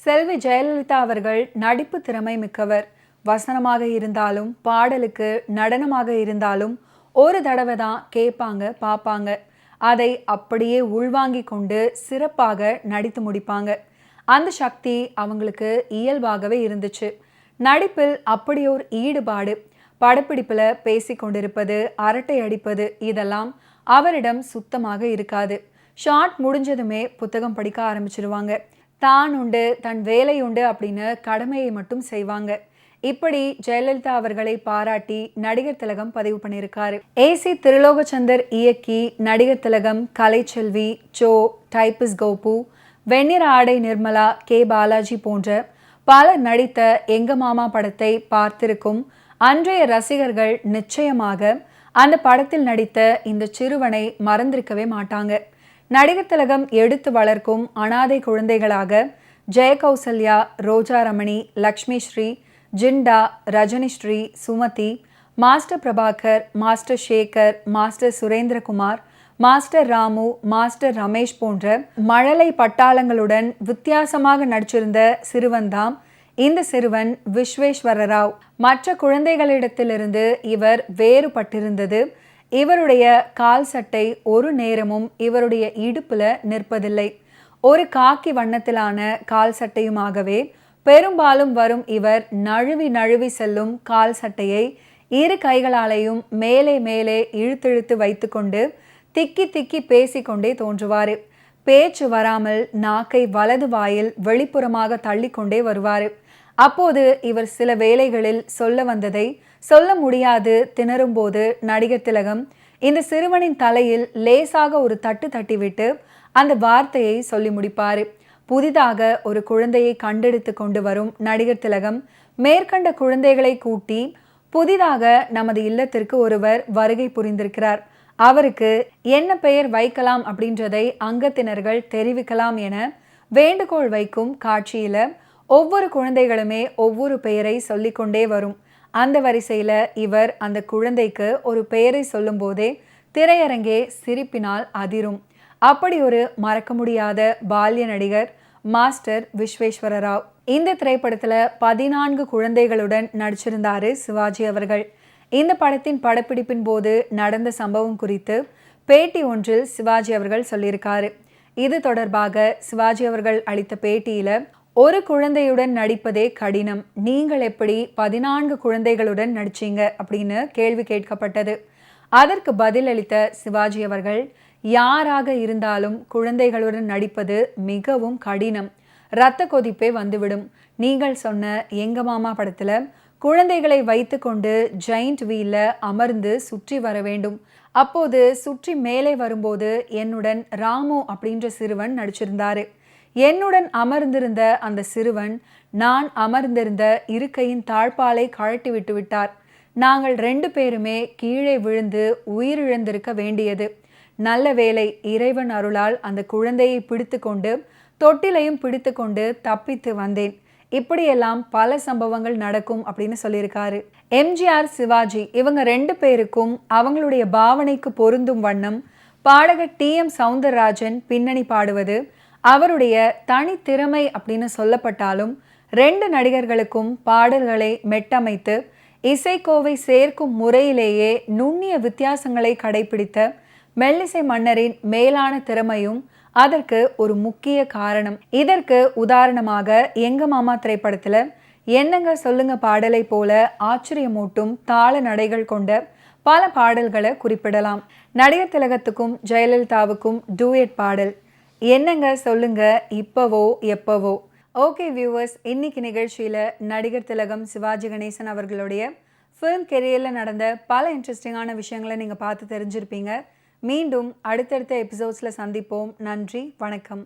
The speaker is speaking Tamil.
செல்வி ஜெயலலிதா அவர்கள் நடிப்பு திறமை மிக்கவர். வசனமாக இருந்தாலும் பாடலுக்கு நடனமாக இருந்தாலும் ஒரு தடவை தான் கேட்பாங்க பார்ப்பாங்க. அதை அப்படியே உள்வாங்கி கொண்டு சிறப்பாக நடித்து முடிப்பாங்க. அந்த சக்தி அவங்களுக்கு இயல்பாகவே இருந்துச்சு. நடிப்பில் அப்படி ஒரு ஈடுபாடு. படப்பிடிப்பில் பேசி கொண்டிருப்பது, அரட்டை அடிப்பது இதெல்லாம் அவரிடம் சுத்தமாக இருக்காது. ஷார்ட் முடிஞ்சதுமே புத்தகம் படிக்க ஆரம்பிச்சிடுவாங்க. தான் உண்டு தன் வேலை உண்டு அப்படின்னு கடமையை மட்டும் செய்வாங்க. இப்படி ஜெயலலிதா அவர்களை பாராட்டி நடிகர் திலகம் பதிவு பண்ணியிருக்காரு. ஏசி திருலோகச்சந்தர் இயக்கி நடிகர் திலகம், கலைச்செல்வி, ஜோ, டைபிஸ் கோபு, வெண்ணிற ஆடை நிர்மலா, கே பாலாஜி போன்ற பலர் நடித்த எங்க மாமா படத்தை பார்த்திருக்கும் அன்றைய ரசிகர்கள் நிச்சயமாக அந்த படத்தில் நடித்த இந்த சிறுவனை மறந்திருக்கவே மாட்டாங்க. நடிகர் திலகம் எடுத்து வளர்க்கும் அனாதை குழந்தைகளாக Jayakousalya, Roja Ramani, Lakshmi Sri, Jinda, Rajini Sri, Sumathi, master Prabhakar, master Sekar, master Surendrakumar, master Ramu, master Ramesh போன்ற மழலை பட்டாளங்களுடன் வித்தியாசமாக நடிச்சிருந்த சிறுவன்தாம் இந்த சிறுவன் விஸ்வேஸ்வர ராவ். மற்ற குழந்தைகளிடத்திலிருந்து இவர் வேறுபட்டிருந்தது இவருடைய கால் சட்டை ஒரு நேரமும் இவருடைய இடுப்புல நிற்பதில்லை. ஒரு காக்கி வண்ணத்திலான கால் சட்டையுமாகவே பெரும்பாலும் வரும் இவர் நழுவி நழுவி செல்லும் கால் சட்டையை இரு கைகளாலேயும் மேலே மேலே இழுத்திழுத்து வைத்துக்கொண்டு திக்கி திக்கி பேசிக்கொண்டே தோன்றுவார். பேச்சு வராமல் நாக்கை வலது வாயில் வெளிப்புறமாக தள்ளிக்கொண்டே வருவார். அப்போது இவர் சில வேளைகளில் சொல்ல வந்ததை சொல்ல முடியாது திணறும்போது நடிகர் திலகம் இந்த சிறுவனின் தலையில் லேசாக ஒரு தட்டு தட்டிவிட்டு அந்த வார்த்தையை சொல்லி முடிப்பார். புதிதாக ஒரு குழந்தையை கண்டெடுத்து கொண்டு வரும் நடிகர் திலகம் மேற்கண்ட குழந்தைகளை கூட்டி புதிதாக நமது இல்லத்திற்கு ஒருவர் வருகை புரிந்திருக்கிறார், அவருக்கு என்ன பெயர் வைக்கலாம் அப்படின்றதை அங்கத்தினர்கள் தெரிவிக்கலாம் என வேண்டுகோள் வைக்கும் காட்சியில ஒவ்வொரு குழந்தைகளுமே ஒவ்வொரு பெயரை சொல்லிக்கொண்டே வரும். அந்த வரிசையில் இவர் அந்த குழந்தைக்கு ஒரு பெயரை சொல்லும் போதே திரையரங்கே சிரிப்பினால் அதிரும். அப்படி ஒரு மறக்க முடியாத பால்ய நடிகர் மாஸ்டர் விஸ்வேஸ்வர ராவ். இந்த திரைப்படத்தில் 14 குழந்தைகளுடன் நடிச்சிருந்தாரு சிவாஜி அவர்கள். இந்த படத்தின் படப்பிடிப்பின் போது நடந்த சம்பவம் குறித்து பேட்டி ஒன்றில் சிவாஜி அவர்கள் சொல்லியிருக்காரு. இது தொடர்பாக சிவாஜி அவர்கள் அளித்த பேட்டியில, ஒரு குழந்தையுடன் நடிப்பதே கடினம், நீங்கள் எப்படி 14 குழந்தைகளுடன் நடிச்சீங்க அப்படின்னு கேள்வி கேட்கப்பட்டது. அதற்கு பதிலளித்த சிவாஜி அவர்கள், யாராக இருந்தாலும் குழந்தைகளுடன் நடிப்பது மிகவும் கடினம், இரத்த கொதிப்பே வந்துவிடும். நீங்கள் சொன்ன எங்க மாமா படத்துல குழந்தைகளை வைத்து கொண்டு ஜெயிண்ட் வீல்ல அமர்ந்து சுற்றி வர வேண்டும். அப்போது சுற்றி மேலே வரும்போது என்னுடன் ராமு அப்படின்ற சிறுவன் நடிச்சிருந்தாரு. என்னுடன் அமர்ந்திருந்த அந்த சிறுவன் நான் அமர்ந்திருந்த இருக்கையின் தாழ்பாலை கழட்டி விட்டு விட்டார். நாங்கள் 2 பேருமே கீழே விழுந்து உயிரிழந்திருக்க வேண்டியது. நல்ல வேளை, இறைவன் அருளால் அந்த குழந்தையை பிடித்து கொண்டு தொட்டிலையும் பிடித்து கொண்டு தப்பித்து வந்தேன். இப்படியெல்லாம் பல சம்பவங்கள் நடக்கும் அப்படின்னு சொல்லியிருக்காரு. எம்ஜிஆர், சிவாஜி இவங்க 2 பேருக்கும் அவங்களுடைய பாவனைக்கு பொருந்தும் வண்ணம் பாடகர் TM சௌந்தரராஜன் பின்னணி பாடுவது அவருடைய தனித்திறமை அப்படின்னு சொல்லப்பட்டாலும் 2 நடிகர்களுக்கும் பாடல்களை மெட்டமைத்து இசைக்கோவை சேர்க்கும் முறையிலேயே நுண்ணிய வித்தியாசங்களை கடைபிடித்த மெல்லிசை மன்னரின் மேலான திறமையும் அதற்கு ஒரு முக்கிய காரணம். இதற்கு உதாரணமாக எங்க மாமா திரைப்படத்துல என்னங்க சொல்லுங்க பாடலை போல ஆச்சரியமூட்டும் தாள நடைகள் கொண்ட பல பாடல்களை குறிப்பிடலாம். நடிகர் திலகத்துக்கும் ஜெயலலிதாவுக்கும் டூயட் பாடல் என்னங்க சொல்லுங்க இப்பவோ எப்பவோ. ஓகே வியூவர்ஸ், இன்னைக்கு நிகழ்ச்சியில் நடிகர் திலகம் சிவாஜி கணேசன் அவர்களுடைய ஃபிலிம் கெரியரில் நடந்த பல இன்ட்ரெஸ்டிங்கான விஷயங்களை நீங்கள் பார்த்து தெரிஞ்சிருப்பீங்க. மீண்டும் அடுத்தடுத்த எபிசோட்ஸில் சந்திப்போம். நன்றி, வணக்கம்.